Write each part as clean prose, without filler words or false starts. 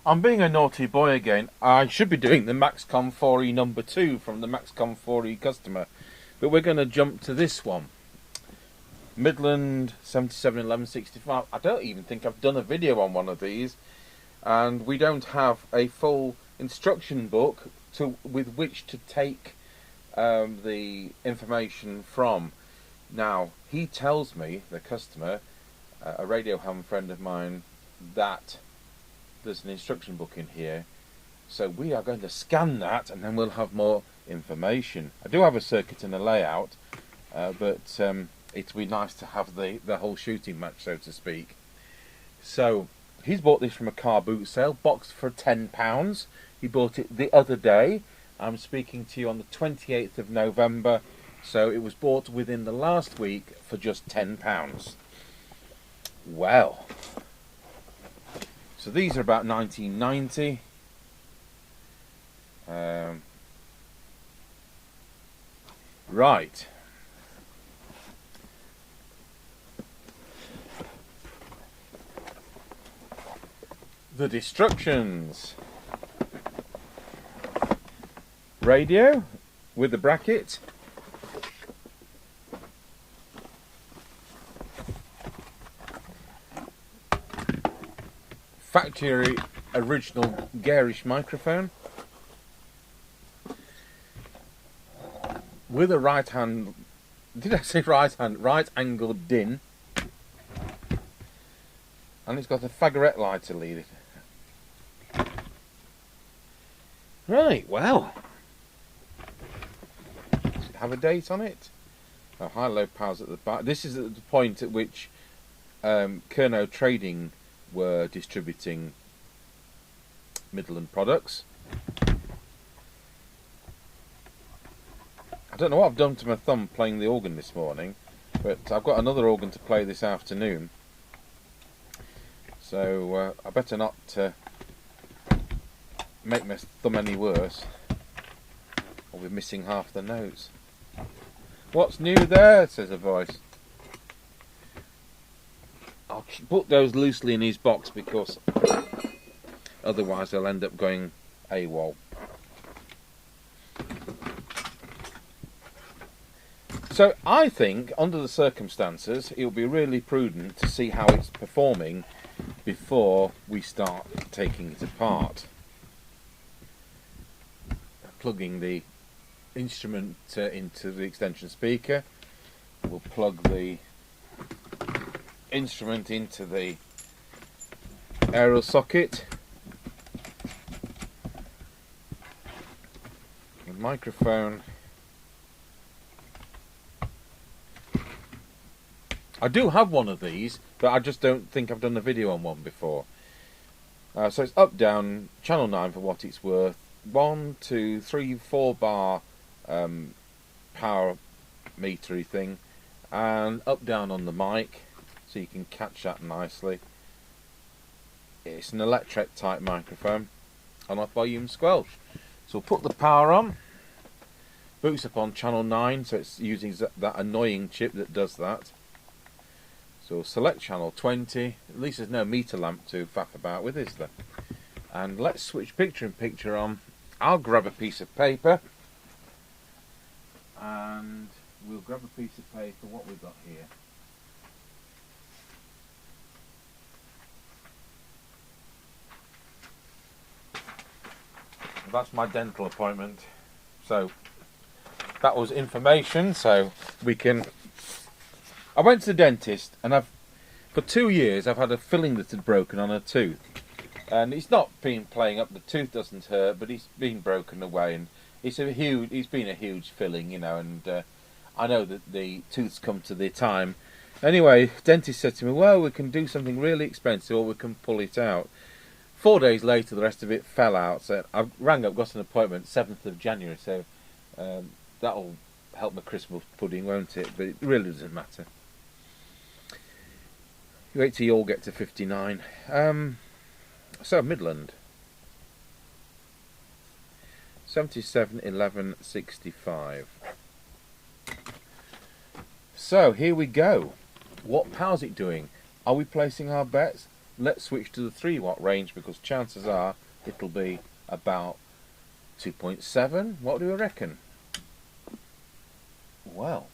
I'm being a naughty boy again. I should be doing the Maxcom 4E number 2 from the Maxcom 4E customer. But we're going to jump to this one. Midland 771165. I don't even think I've done a video on one of these. And we don't have a full instruction book with which to take the information from. Now, he tells me, the customer, a radio ham friend of mine, that there's an instruction book in here. So we are going to scan that and then we'll have more information. I do have a circuit and a layout, but it'd be nice to have the whole shooting match, so to speak. So he's bought this from a car boot sale, boxed for £10. He bought it the other day. I'm speaking to you on the 28th of November, so it was bought within the last week for just £10. Well, so these are about 1990. Right. The Destructions. Radio with the bracket. Factory original garish microphone. With a right hand, did I say right hand? Right angled din. And it's got a fagorette lighter lead. Right, well. Does it have a date on it? Oh, high-low powers at the back. This is at the point at which Kerno Trading were distributing Midland products. I don't know what I've done to my thumb playing the organ this morning, but I've got another organ to play this afternoon. So I better not make my thumb any worse. I'll be missing half the notes. What's new there? Says a voice. I'll put those loosely in his box because otherwise they'll end up going AWOL. So I think, under the circumstances, it will be really prudent to see how it's performing before we start taking it apart. Plugging the instrument into the extension speaker. We'll plug the instrument into the aerial socket. The microphone. I do have one of these, but I just don't think I've done a video on one before. So it's up, down, channel 9 for what it's worth. 1, 2, 3, 4 bar power metery thing, and up, down on the mic, so you can catch that nicely. It's an electret type microphone on off volume squelch. So we'll put the power on. Boots up on channel 9, so it's using that annoying chip that does that. So select channel 20. At least there's no meter lamp to faff about with, is there? And let's switch picture in picture on. I'll grab a piece of paper. And we'll grab a piece of paper. What we've got here. That's my dental appointment. So that was information. So we can... I went to the dentist, and for 2 years I've had a filling that had broken on a tooth, and it's not been playing up. The tooth doesn't hurt, but it's been broken away, and it's been a huge filling, you know. And I know that the tooths come to their time. Anyway, dentist said to me, "Well, we can do something really expensive, or we can pull it out." 4 days later, the rest of it fell out. So I rang up, got an appointment, 7th of January. So that'll help my Christmas pudding, won't it? But it really doesn't matter. You wait till you all get to 59. So Midland 771165. So here we go. What power's it doing? Are we placing our bets? let's switch to the 3-watt range, because chances are it'll be about 2.7. What do you reckon? Well,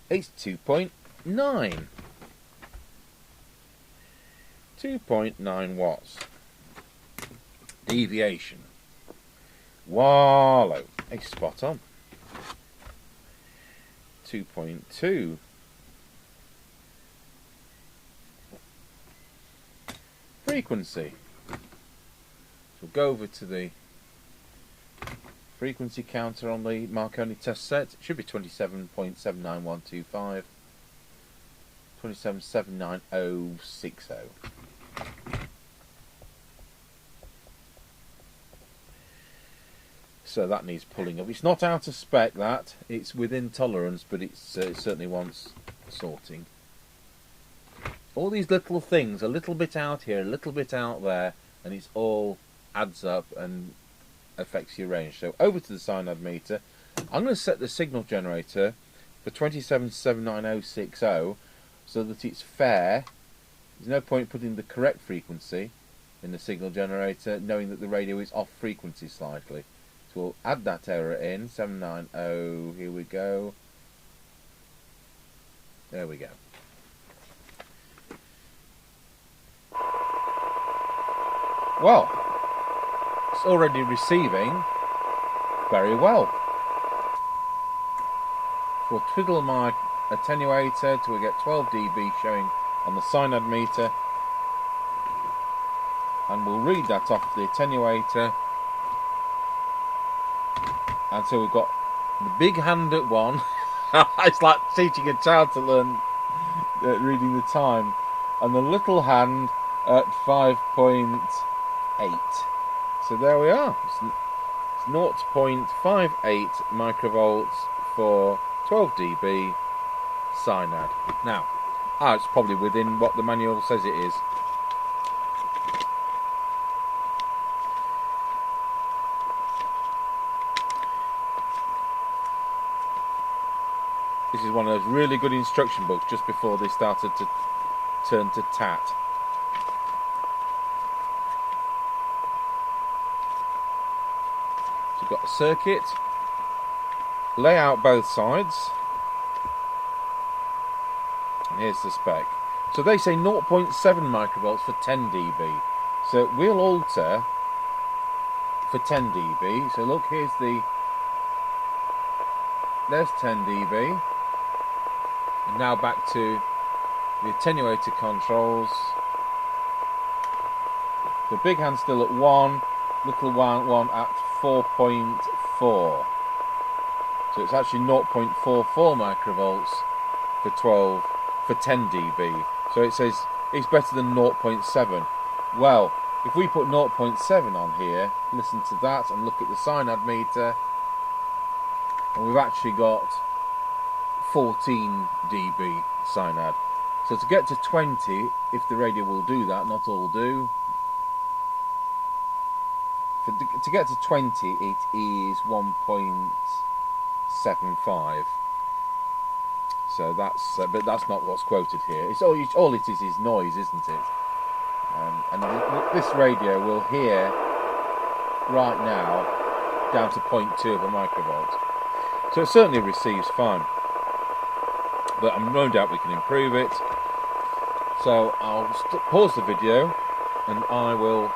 it's 2.9. 2.9 watts. Deviation. Wallow. It's spot on. 2.2. Frequency. So we'll go over to the frequency counter on the Marconi test set. It should be 27.79125. 27.79060. So that needs pulling up. It's not out of spec, that. It's within tolerance, but it certainly wants sorting. All these little things, a little bit out here, a little bit out there, and it's all adds up and affects your range. So over to the cyanide meter. I'm going to set the signal generator for 27.79060 so that it's fair. There's no point putting the correct frequency in the signal generator knowing that the radio is off frequency slightly. So we'll add that error in, 790, here we go. There we go. Well, it's already receiving very well. So we'll twiddle my attenuator till we get 12 dB showing on the cyanide meter, and we'll read that off the attenuator until we've got the big hand at 1. It's like teaching a child to learn reading the time, and the little hand at 5.8. So there we are. It's 0.58 microvolts for 12 dB cyanide. Now, it's probably within what the manual says it is. This is one of those really good instruction books just before they started to turn to tat. So you've got a circuit, lay out both sides, and here's the spec. So they say 0.7 microvolts for 10 dB. So we'll alter for 10 dB. So look, there's 10 dB. And now back to the attenuator controls. The big hand's still at 1, little one at 4.4. So it's actually 0.44 microvolts for 10 dB. So it says it's better than 0.7. Well, if we put 0.7 on here, listen to that and look at the cyanide meter, and we've actually got 14 dB cyanide. So to get to 20, if the radio will do that, not all do. To get to 20, it is 1.75. So that's, but that's not what's quoted here. It's all it is noise, isn't it? And this radio will hear right now down to 0.2 of a microvolt. So it certainly receives fine. But I'm no doubt we can improve it. So I'll pause the video and I will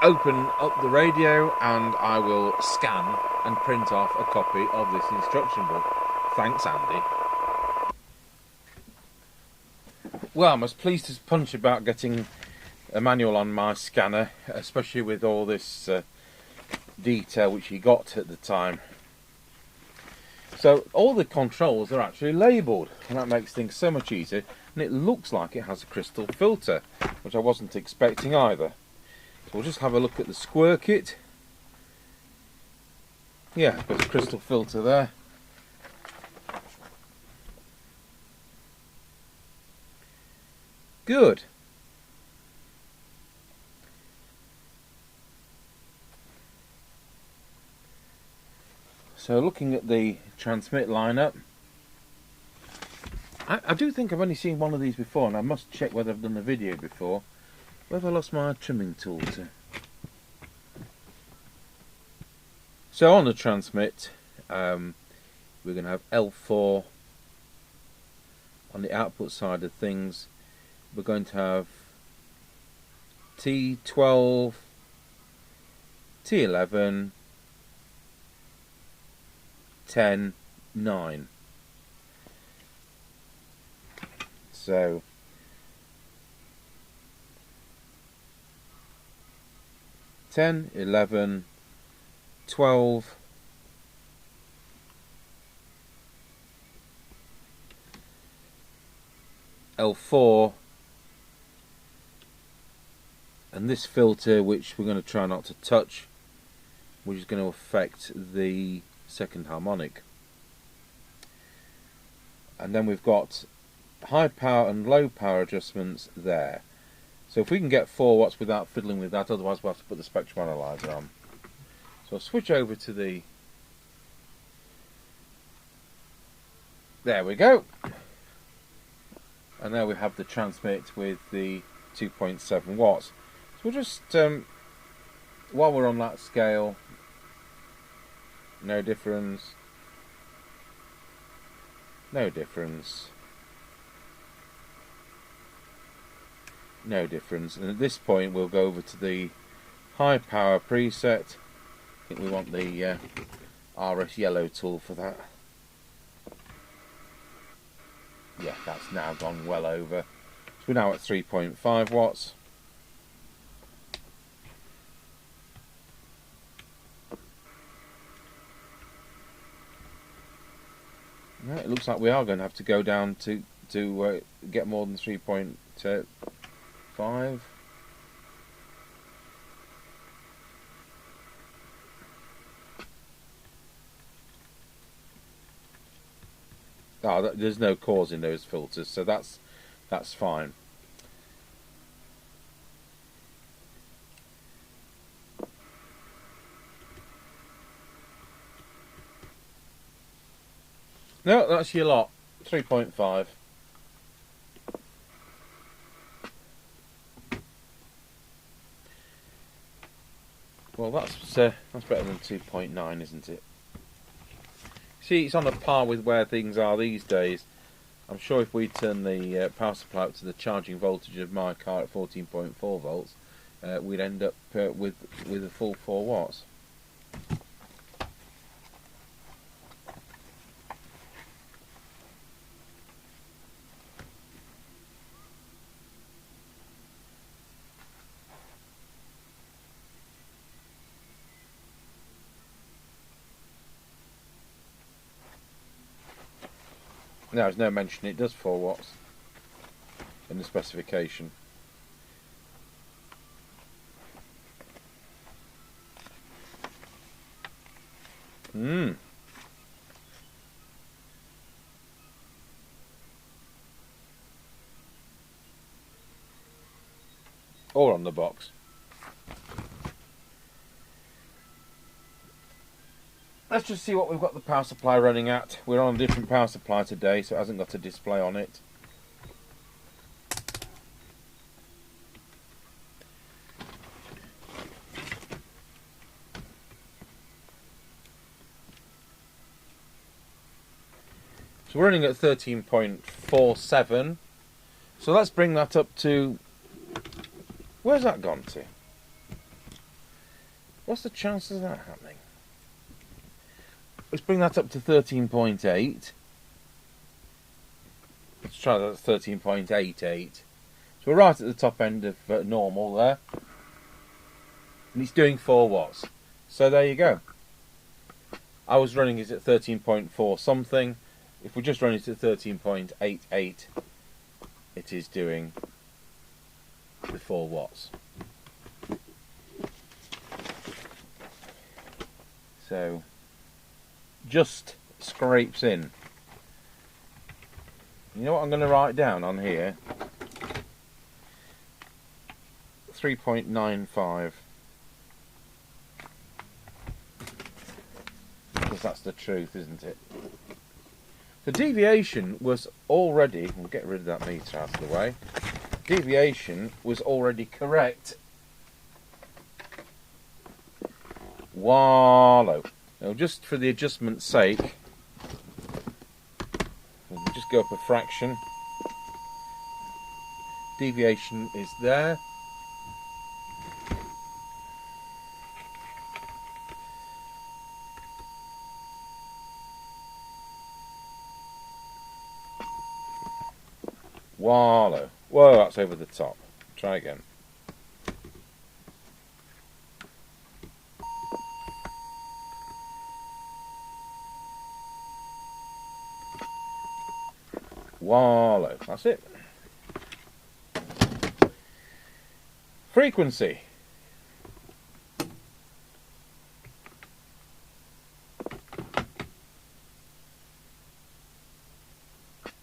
open up the radio and I will scan and print off a copy of this instruction book. Thanks, Andy. Well, I was pleased as punch about getting a manual on my scanner, especially with all this detail which he got at the time. So all the controls are actually labelled, and that makes things so much easier, and it looks like it has a crystal filter, which I wasn't expecting either. So we'll just have a look at the square kit. Yeah, there's a crystal filter there. Good. So looking at the transmit lineup, I do think I've only seen one of these before, and I must check whether I've done a video before. Where have I lost my trimming tool to? So on the transmit, we're going to have L4 on the output side of things. We're going to have T12, T11, 10, 9. So ten, 11, 12, L4, and this filter, which we're going to try not to touch, which is going to affect the second harmonic. And then we've got high power and low power adjustments there. So if we can get 4 watts without fiddling with that, otherwise we'll have to put the spectrum analyzer on. So I'll switch over to the... There we go. And there we have the transmit with the 2.7 watts. So we'll just, while we're on that scale, no difference, no difference, no difference. And at this point we'll go over to the high power preset. I think we want the RS yellow tool for that. Yeah, that's now gone well over. So we're now at 3.5 watts. No, it looks like we are going to have to go down to get more than 3.5. There's no cause in those filters, so that's fine. No, that's your lot. 3.5. Well, that's better than 2.9, isn't it? See, it's on a par with where things are these days. I'm sure if we turn the power supply up to the charging voltage of my car at 14.4 volts, we'd end up with a full 4 watts. Now, there's no mention it does 4 watts in the specification. Or on the box. Let's just see what we've got the power supply running at. We're on a different power supply today, so it hasn't got a display on it. So we're running at 13.47. So let's bring that up to... Where's that gone to? What's the chances of that happening? Let's bring that up to 13.8. Let's try that at 13.88. So we're right at the top end of normal there. And it's doing 4 watts. So there you go. I was running it at 13.4 something. If we just run it at 13.88, it is doing the 4 watts. So just scrapes in. You know what I'm going to write down on here? 3.95. Because that's the truth, isn't it? The deviation was already, we'll get rid of that meter out of the way, deviation was already correct. Wallow. Now just for the adjustment's sake, we'll just go up a fraction. Deviation is there. Wallow. Whoa, that's over the top. Try again. Wallow. That's it. Frequency.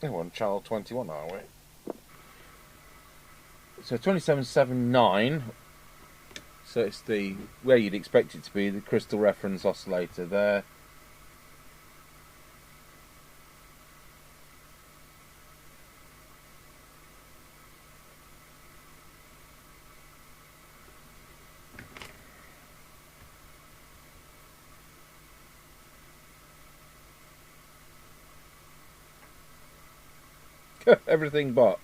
Oh, we're on channel 21, are we? So 2779. So it's the where you'd expect it to be, the crystal reference oscillator there. Everything but.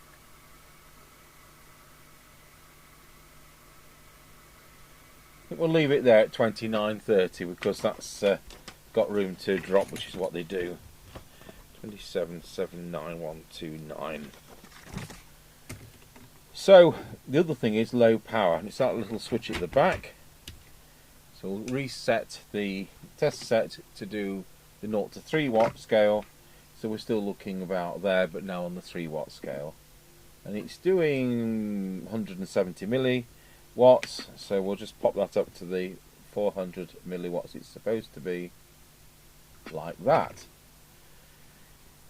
We'll leave it there at 2930 because that's got room to drop, which is what they do. 2779129. So the other thing is low power, and it's that little switch at the back. So we'll reset the test set to do the 0 to 3 watt scale. So we're still looking about there, but now on the 3 watt scale. And it's doing 170 milliwatts, so we'll just pop that up to the 400 milliwatts it's supposed to be, like that.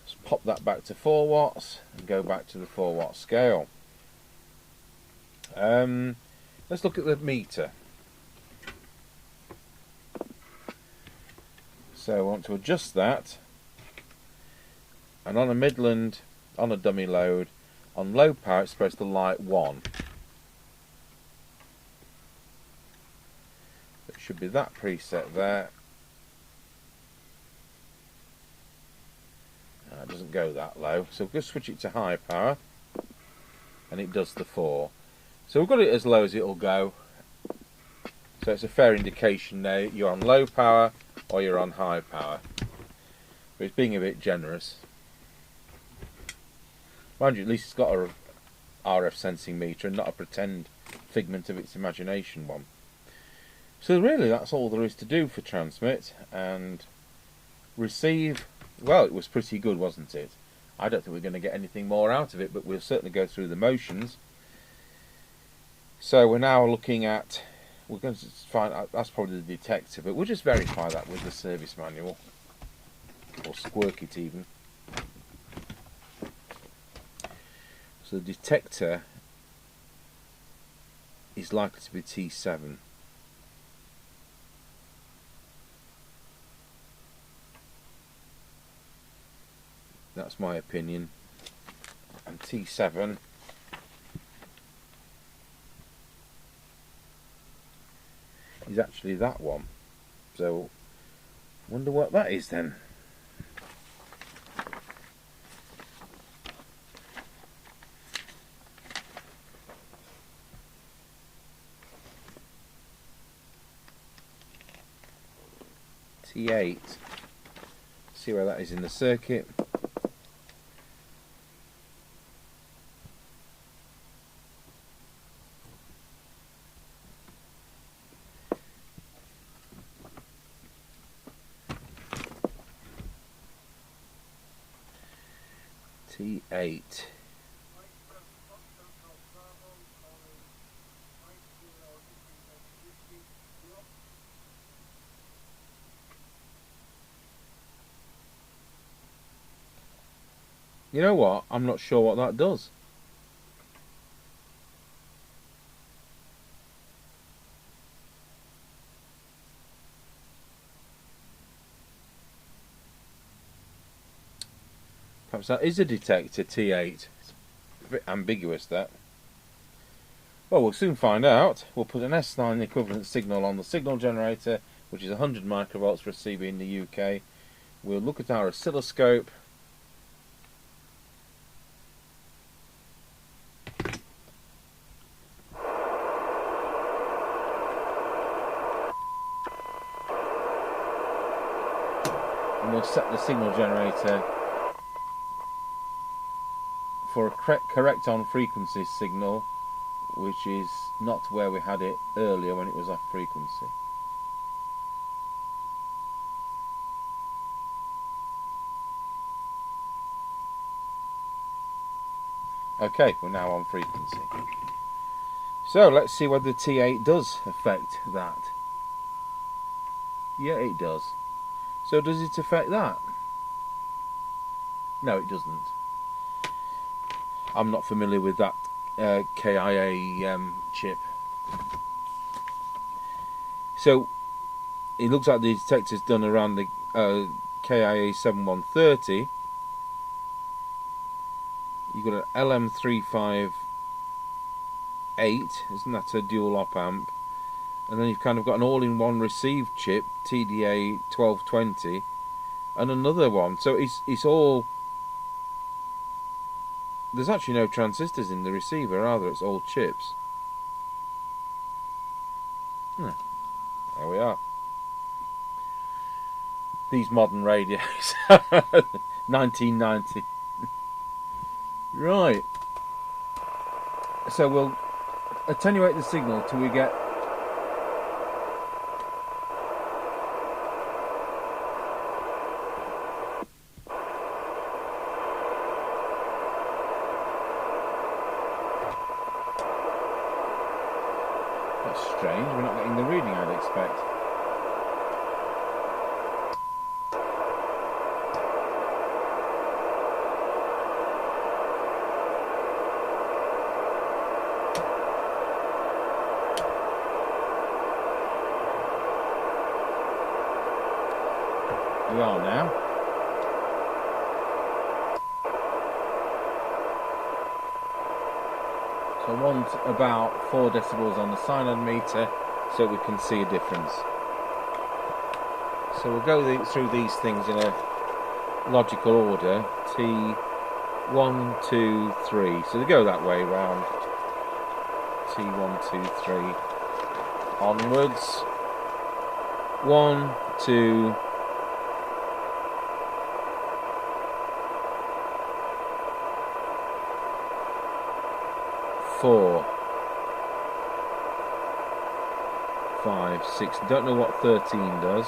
Let's pop that back to 4 watts and go back to the 4 watt scale. Let's look at the meter. So I want to adjust that. And on a Midland, on a dummy load, on low power it's supposed to light 1. It should be that preset there. No, it doesn't go that low, so we'll just switch it to high power, and it does the 4. So we've got it as low as it'll go. So it's a fair indication there you're on low power or you're on high power. But it's being a bit generous. Mind you, at least it's got a RF sensing meter and not a pretend figment of its imagination one. So really that's all there is to do for transmit. And receive, well, it was pretty good, wasn't it? I don't think we're going to get anything more out of it, but we'll certainly go through the motions. So we're now looking at, we're going to find out, that's probably the detector, but we'll just verify that with the service manual, or squirk it even. So the detector is likely to be T7. That's my opinion. And T7 is actually that one. So wonder what that is then. T8. See where that is in the circuit. T8. You know what? I'm not sure what that does. Perhaps that is a detector, T8. It's a bit ambiguous, that. Well, we'll soon find out. We'll put an S9 equivalent signal on the signal generator, which is 100 microvolts for a CB in the UK. We'll look at our oscilloscope. And we'll set the signal generator for a correct on frequency signal, which is not where we had it earlier when it was off frequency. Okay, we're now on frequency. So let's see whether the T8 does affect that. Yeah, it does. So does it affect that? No, it doesn't. I'm not familiar with that KIA chip. So it looks like the detector's done around the KIA 7130. You've got an LM358, isn't that a dual op amp? And then you've kind of got an all-in-one receive chip, TDA 1220, and another one. So it's all. There's actually no transistors in the receiver, are there? It's all chips. There we are. These modern radios. 1990. Right. So we'll attenuate the signal till we get That's strange, we're not getting the reading I'd expect. We are now. So I want about 4 decibels on the cyanide meter so we can see a difference. So we'll go through these things in a logical order. T1, 2, 3. So they go that way round. T1, 2, 3. Onwards. 1, 2. 4, 5, 6. Don't know what 13 does.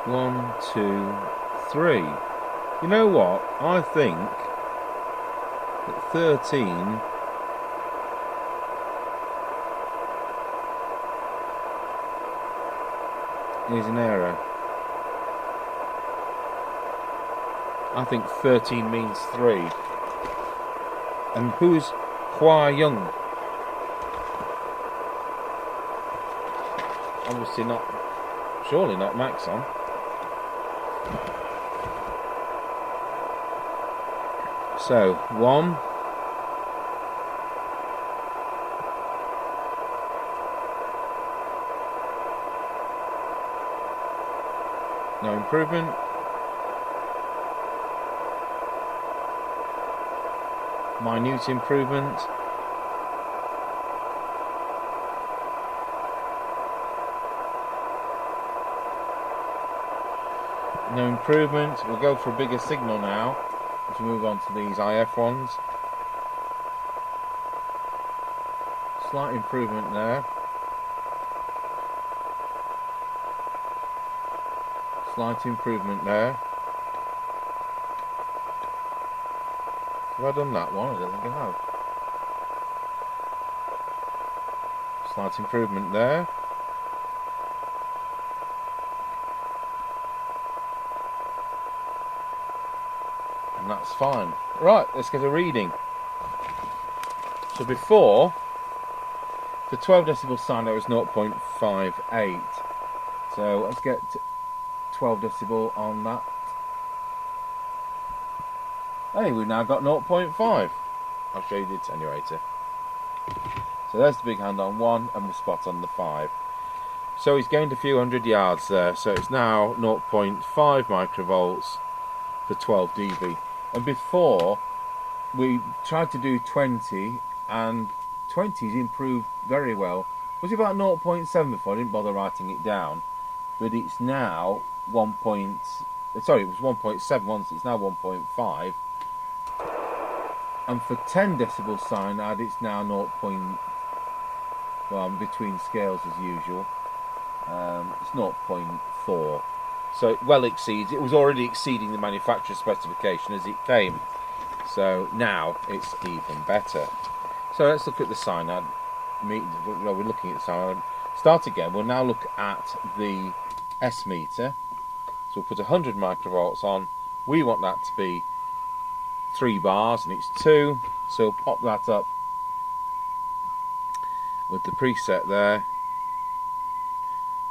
One, 2, 3. You know what? I think that 13 is an error. I think 13 means 3. And who's Hua Young? Obviously not, surely not Maxon. So, 1, no improvement, minute improvement, no improvement. We'll go for a bigger signal now as we move on to these IF ones. Slight improvement there. Slight improvement there. Have I done that one? I don't think I have. Slight improvement there. that's fine. Right, let's get a reading. So before, the 12 decibel sine was 0.58. So let's get 12 decibel on that. Hey, we've now got 0.5. I'll show you the attenuator. So there's the big hand on 1 and the spot on the 5. So he's gained a few hundred yards there. So it's now 0.5 microvolts for 12 dB. And before, we tried to do 20, and 20's improved very well. Was it about 0.7 before? I didn't bother writing it down. But it's now 1. Sorry, it was 1.7 once. It's now 1.5. And for 10 decibel cyanide, it's now 0. Well, I'm between scales as usual. It's 0.4. So it well exceeds. It was already exceeding the manufacturer's specification as it came. So now it's even better. So let's look at the cyanide. Well, we're looking at the cyanide. Start again. We'll now look at the S meter. So we'll put 100 microvolts on. We want that to be 3 bars, and it's 2. So pop that up with the preset there.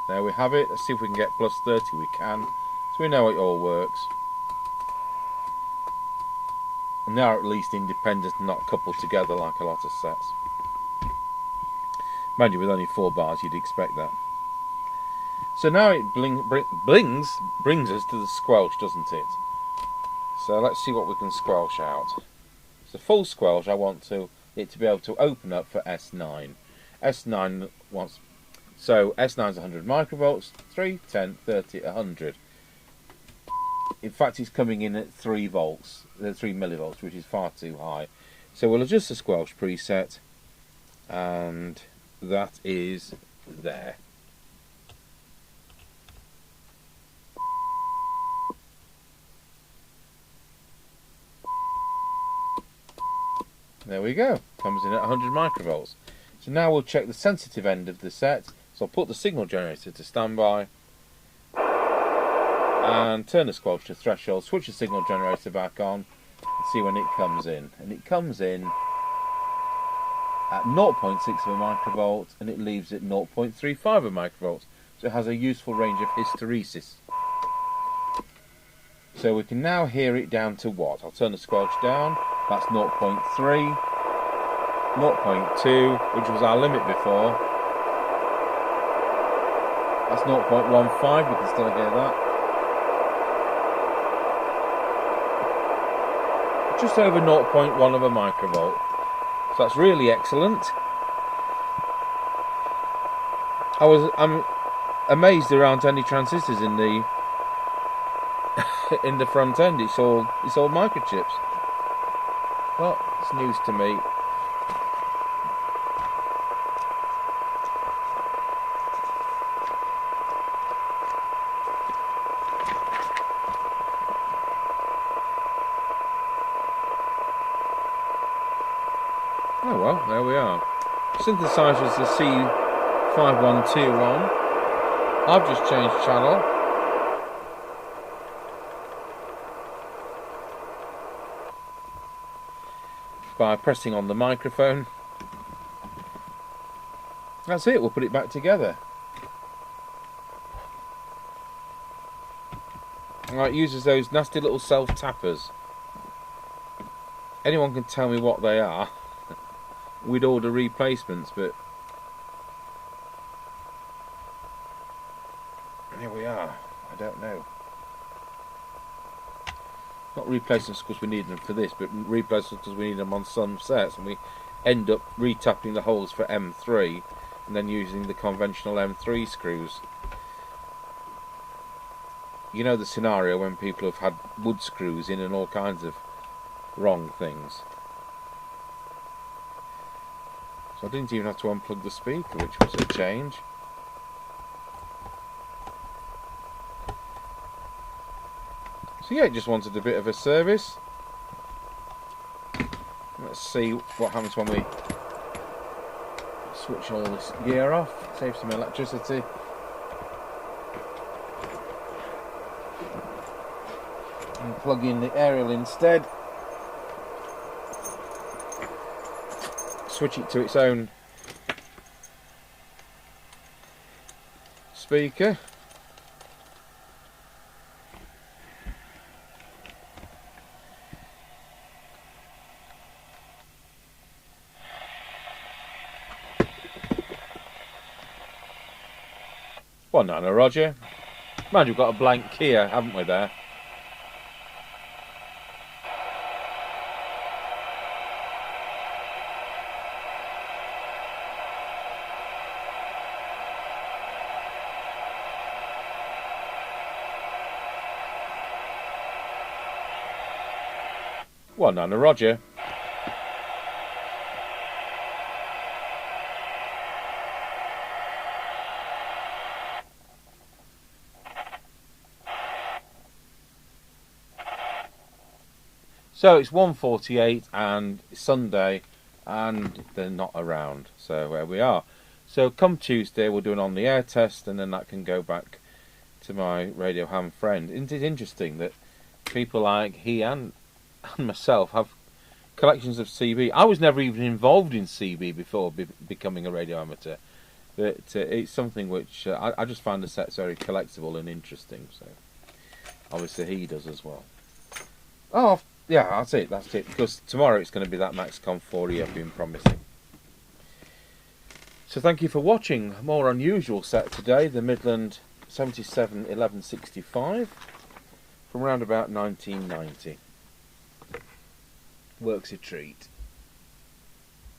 There we have it. Let's see if we can get plus 30. We can. So we know it all works. And they are at least independent and not coupled together like a lot of sets. Mind you, with only 4 bars, you'd expect that. So now it brings us to the squelch, doesn't it? So let's see what we can squelch out. So full squelch, I want it to be able to open up for S9. S9 wants, so S9 is 100 microvolts, 3, 10, 30, 100. In fact, it's coming in at 3 volts, 3 millivolts, which is far too high. So we'll adjust the squelch preset, and that is there. There we go, comes in at 100 microvolts. So now we'll check the sensitive end of the set. So I'll put the signal generator to standby and turn the squelch to threshold, switch the signal generator back on and see when it comes in. And it comes in at 0.6 of a microvolt and it leaves at 0.35 of a microvolt. So it has a useful range of hysteresis. So we can now hear it down to what? I'll turn the squelch down. That's 0.3, 0.2, which was our limit before. That's 0.15, we can still hear that. Just over 0.1 of a microvolt. So that's really excellent. I'm amazed there aren't any transistors in the in the front end. It's all microchips. Well, it's news to me. Oh well, there we are. Synthesizer's the C5121. I've just changed channel. By pressing on the microphone. That's it, we'll put it back together. Right, it uses those nasty little self-tappers. Anyone can tell me what they are. We'd order replacements, but here we are. I don't know. Not replacements because we need them for this, but replacements because we need them on some sets, and we end up retapping the holes for M3 and then using the conventional M3 screws. You know the scenario when people have had wood screws in and all kinds of wrong things. So I didn't even have to unplug the speaker, which was a change. So yeah, it just wanted a bit of a service. Let's see what happens when we switch all this gear off, save some electricity. And plug in the aerial instead. switch it to its own speaker. Well, Nana Roger. Mind we've got a blank Kia, haven't we, there? Well, Nana Roger. So it's 1:48 and it's Sunday and they're not around, so where we are. So come Tuesday we'll do an on the air test and then that can go back to my Radio Ham friend. Isn't it interesting that people like he and myself have collections of CB? I was never even involved in CB before becoming a radio amateur, but it's something which I just find the sets very collectible and interesting, so obviously he does as well. Oh yeah, that's it, because tomorrow it's going to be that Maxcom 4E I've been promising. So thank you for watching. A more unusual set today, the Midland 771165 from around about 1990. Works a treat.